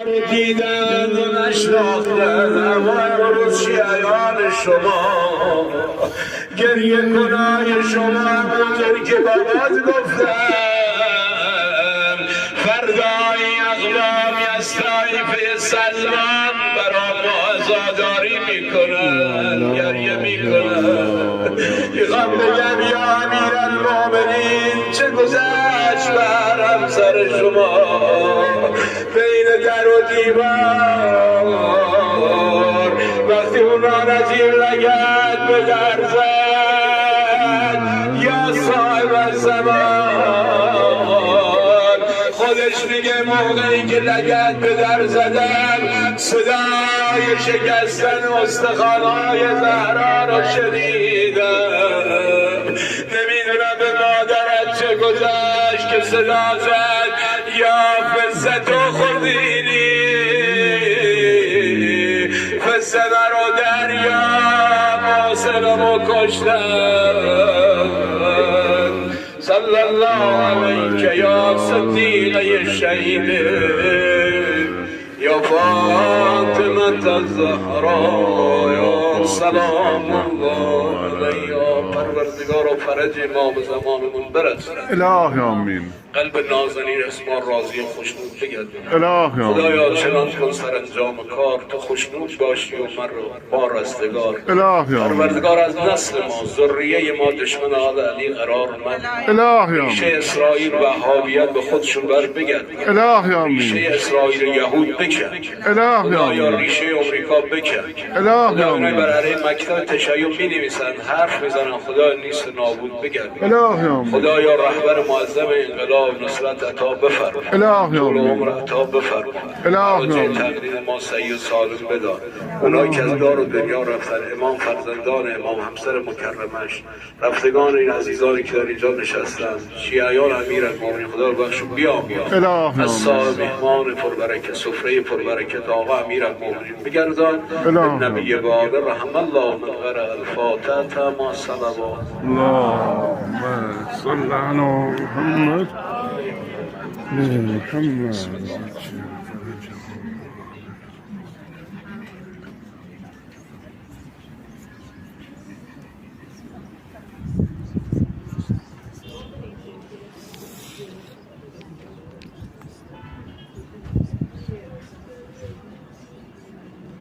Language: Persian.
دیدن و نشناختن اما امروز شیعیان شما گریه کنای شما همونطور که بابات گفتم فردای اقوامی از طایفه سلمان برا ما عزاداری میکنن گریه میکنن میخوام بگم یا امیر المؤمنین چه گذشت بر همسر شما بین در و دیوار وقتی اون را نظیر لگد به در زد یا صاحب زمان خودش میگه موقعی که لگد به در زدن صدای شکستن استخوان‌های زهرا را شنیدم نمیدونم به مادرت چه گذشت که صدا زد یا فزتو خودینی فزه مرا دریا محسنمو کشتن صلی الله علیک یا صدیقه شهید یا فاطمه الزهرا یا سلام الله علیها پروردگار و فرج ما به زمانمون برسد الهی آمین قلب نازنین اسمان راضی و خوشنود بگردون الهی آمین خدایا چنان کن سرانجام کار تو خوشنود باشی و من رو با رستگار الهی آمین پروردگار از نسل ما ذریه ما دشمن آل علی قرار من الهی ریشه آمین اسرائیل و وهابیت به خودشون بر بگردون الهی ریشه آمین اسرائیل و یهود بکن الهی خدایا آمین ریشه امریکا بکن الهی خدا اونایی بر آمین علیه مکتب تشیع می نویسن حرف میزنن خدا نیست نابود بگردون الهی آمین خدایا رهبر معظم انقلاب نصرت عطا بفرما الهی طول آمین عمر عطا بفرما الهی حاجه آمین تقدیر ما سعی و سالم بدار اونایی که از دار و دنیا رفتن امام فرزندان امام همسر مکرمش رفتگان این عزیزانی که در اینجا نشستن شیعیان امیرالمومنین خدا رو بخش و بیامرز الهی از آمین صاحب مهمان پربرکت سفره پربرکت آقا امیرالمومنین بگردان الهی نبی باقر رحم الله من قرأ الفاتحه ما صلوات اللهم صل على محمد محمد